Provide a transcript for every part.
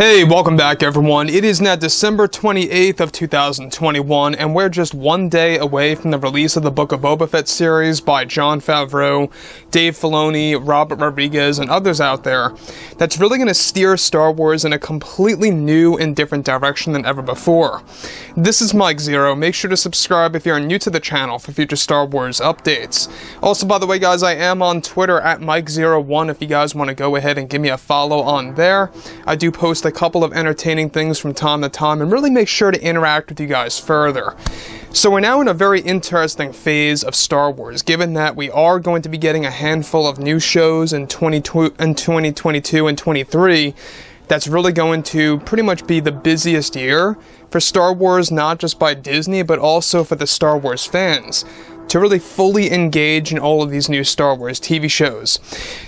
Hey, welcome back everyone. It is now December 28th of 2021, and we're just one day away from the release of the Book of Boba Fett series by Jon Favreau, Dave Filoni, Robert Rodriguez, and others out there that's really going to steer Star Wars in a completely new and different direction than ever before. This is Mike Zero. Make sure to subscribe if you're new to the channel for future Star Wars updates. Also, by the way guys, I am on Twitter at Mike01 if you guys want to go ahead and give me a follow on there. I do post a couple of entertaining things from time to time and really make sure to interact with you guys further. So we're now in a very interesting phase of Star Wars, given that we are going to be getting a handful of new shows in 2022 and 23. That's really going to pretty much be the busiest year for Star Wars, not just by Disney, but also for the Star Wars fans, to really fully engage in all of these new Star Wars TV shows.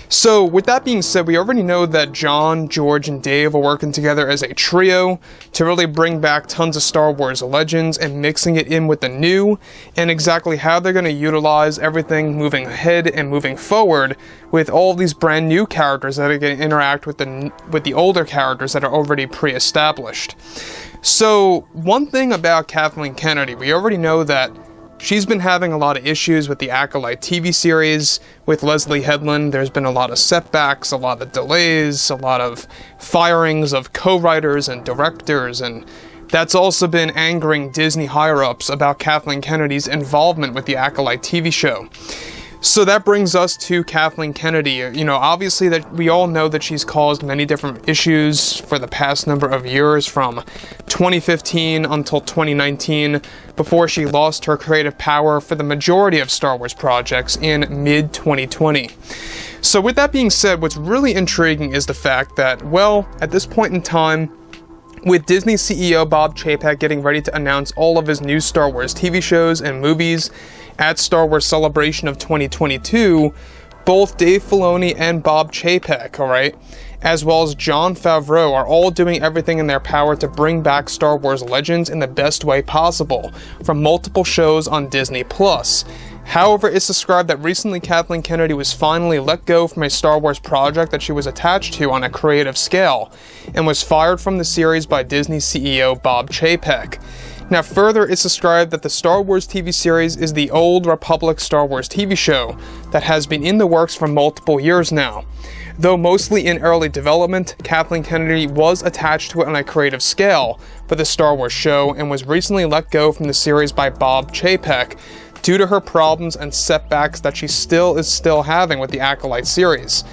So with that being said, we already know that Jon, George, and Dave are working together as a trio to really bring back tons of Star Wars legends and mixing it in with the new, and exactly how they're going to utilize everything moving ahead and moving forward with all these brand new characters that are going to interact with the older characters that are already pre-established. So one thing about Kathleen Kennedy, we already know that she's been having a lot of issues with the Acolyte TV series with Leslie Headland. There's been a lot of setbacks, a lot of delays, a lot of firings of co-writers and directors, and that's also been angering Disney higher-ups about Kathleen Kennedy's involvement with the Acolyte TV show. So that brings us to Kathleen Kennedy. You know, obviously that we all know that she's caused many different issues for the past number of years, from 2015 until 2019, before she lost her creative power for the majority of Star Wars projects in mid-2020. So with that being said, what's really intriguing is the fact that, well, at this point in time, with Disney CEO Bob Chapek getting ready to announce all of his new Star Wars TV shows and movies at Star Wars Celebration of 2022, both Dave Filoni and Bob Chapek, alright, as well as Jon Favreau, are all doing everything in their power to bring back Star Wars legends in the best way possible, from multiple shows on Disney+. However, it's described that recently Kathleen Kennedy was finally let go from a Star Wars project that she was attached to on a creative scale, and was fired from the series by Disney CEO Bob Chapek. Now further, it's described that the Star Wars TV series is the Old Republic Star Wars TV show that has been in the works for multiple years now. Though mostly in early development, Kathleen Kennedy was attached to it on a creative scale for the Star Wars show and was recently let go from the series by Bob Chapek due to her problems and setbacks that she still is having with the Acolyte series.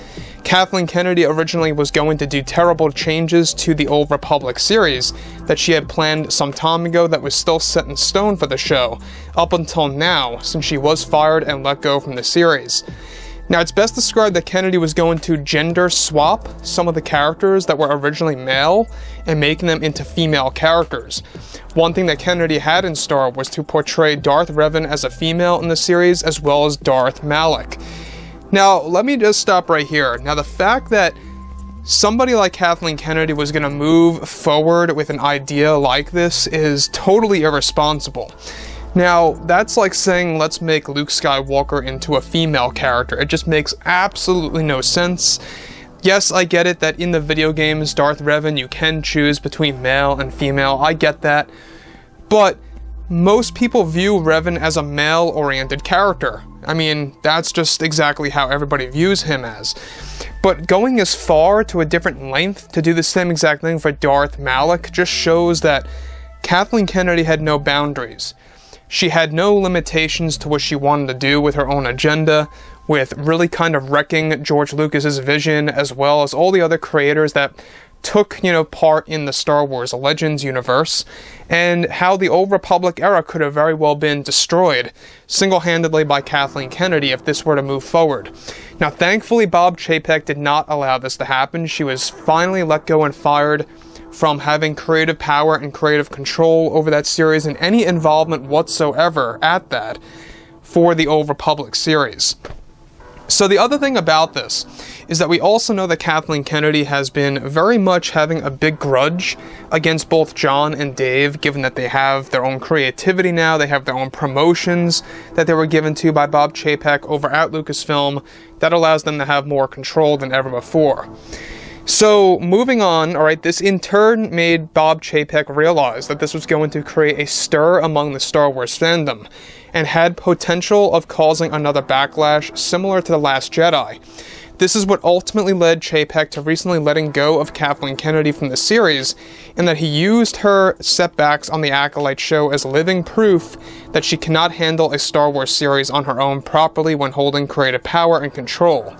Kathleen Kennedy originally was going to do terrible changes to the Old Republic series that she had planned some time ago that was still set in stone for the show, up until now, since she was fired and let go from the series. Now, it's best described that Kennedy was going to gender swap some of the characters that were originally male and making them into female characters. One thing that Kennedy had in store was to portray Darth Revan as a female in the series, as well as Darth Malak. Now, let me just stop right here. Now, the fact that somebody like Kathleen Kennedy was going to move forward with an idea like this is totally irresponsible. Now, that's like saying, let's make Luke Skywalker into a female character. It just makes absolutely no sense. Yes, I get it that in the video games, Darth Revan, you can choose between male and female. I get that. But most people view Revan as a male-oriented character. I mean, that's just exactly how everybody views him as. But going as far to a different length to do the same exact thing for Darth Malak just shows that Kathleen Kennedy had no boundaries. She had no limitations to what she wanted to do with her own agenda, with really kind of wrecking George Lucas's vision, as well as all the other creators that took, part in the Star Wars Legends universe, and how the Old Republic era could have very well been destroyed single-handedly by Kathleen Kennedy if this were to move forward. Now, thankfully, Bob Chapek did not allow this to happen. She was finally let go and fired from having creative power and creative control over that series and any involvement whatsoever at that for the Old Republic series. So the other thing about this is that we also know that Kathleen Kennedy has been very much having a big grudge against both Jon and Dave, given that they have their own creativity now, they have their own promotions that they were given to by Bob Chapek over at Lucasfilm that allows them to have more control than ever before. So, moving on, alright, this in turn made Bob Chapek realize that this was going to create a stir among the Star Wars fandom, and had potential of causing another backlash similar to The Last Jedi. This is what ultimately led Chapek to recently letting go of Kathleen Kennedy from the series, and that he used her setbacks on the Acolyte show as living proof that she cannot handle a Star Wars series on her own properly when holding creative power and control.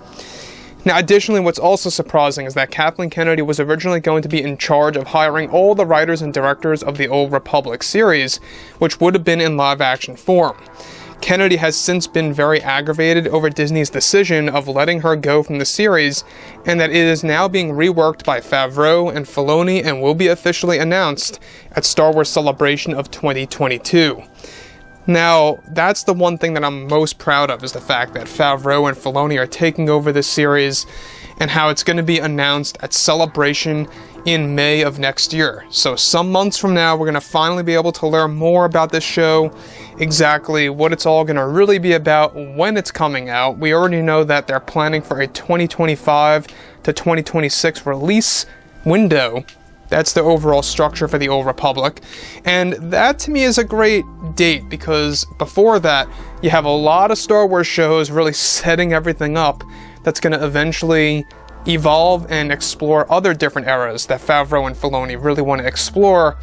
Now, additionally, what's also surprising is that Kathleen Kennedy was originally going to be in charge of hiring all the writers and directors of the Old Republic series, which would have been in live-action form. Kennedy has since been very aggravated over Disney's decision of letting her go from the series, and that it is now being reworked by Favreau and Filoni and will be officially announced at Star Wars Celebration of 2022. Now, that's the one thing that I'm most proud of, is the fact that Favreau and Filoni are taking over this series, and how it's going to be announced at Celebration in May of next year. So some months from now, we're going to finally be able to learn more about this show, exactly what it's all going to really be about, when it's coming out. We already know that they're planning for a 2025 to 2026 release window. That's the overall structure for the Old Republic, and that to me is a great date, because before that, you have a lot of Star Wars shows really setting everything up that's going to eventually evolve and explore other different eras that Favreau and Filoni really want to explore,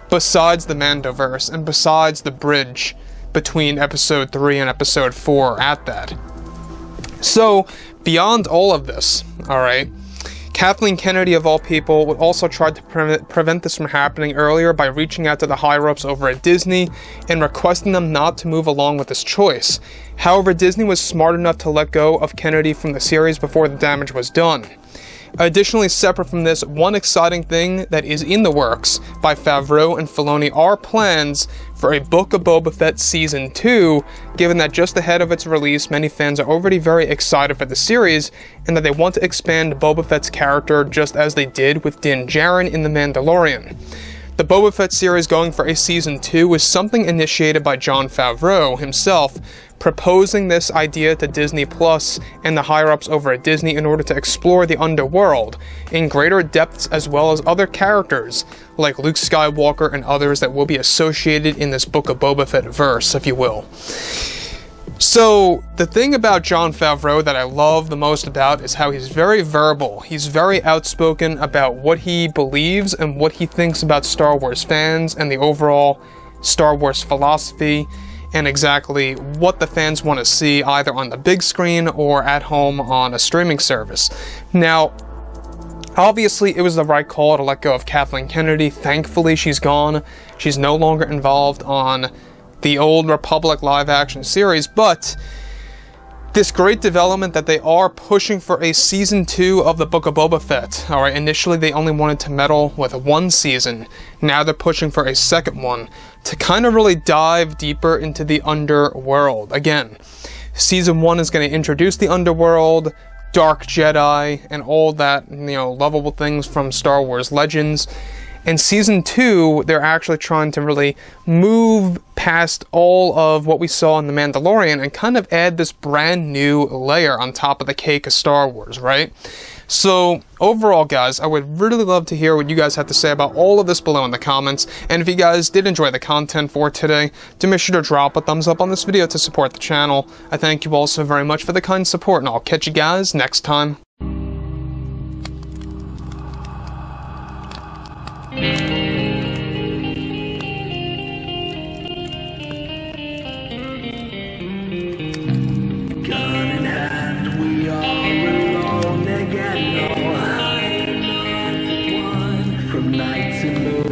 besides the Mandoverse and besides the bridge between Episode 3 and Episode 4 at that. So, beyond all of this, alright, Kathleen Kennedy, of all people, also tried to prevent this from happening earlier by reaching out to the higher-ups over at Disney and requesting them not to move along with this choice. However, Disney was smart enough to let go of Kennedy from the series before the damage was done. Additionally, separate from this, one exciting thing that is in the works by Favreau and Filoni are plans for a Book of Boba Fett Season 2, given that just ahead of its release, many fans are already very excited for the series, and that they want to expand Boba Fett's character just as they did with Din Djarin in The Mandalorian. The Boba Fett series going for a Season 2 was something initiated by Jon Favreau himself, proposing this idea to Disney Plus and the higher-ups over at Disney in order to explore the underworld in greater depths, as well as other characters like Luke Skywalker and others that will be associated in this Book of Boba Fett verse, if you will. So, the thing about Jon Favreau that I love the most about is how he's very verbal. He's very outspoken about what he believes and what he thinks about Star Wars fans and the overall Star Wars philosophy, and exactly what the fans want to see either on the big screen or at home on a streaming service. Now, obviously it was the right call to let go of Kathleen Kennedy. Thankfully she's gone. She's no longer involved on the Old Republic live-action series, but this great development that they are pushing for a Season 2 of the Book of Boba Fett. Alright, initially they only wanted to meddle with one season. Now they're pushing for a second one to kind of really dive deeper into the underworld. Again, Season 1 is going to introduce the underworld, Dark Jedi, and all that, lovable things from Star Wars Legends. In Season 2, they're actually trying to really move past all of what we saw in The Mandalorian and kind of add this brand new layer on top of the cake of Star Wars, right? So, overall, guys, I would really love to hear what you guys have to say about all of this below in the comments, and if you guys did enjoy the content for today, do make sure to drop a thumbs up on this video to support the channel. I thank you all so very much for the kind support, and I'll catch you guys next time. From night to moon.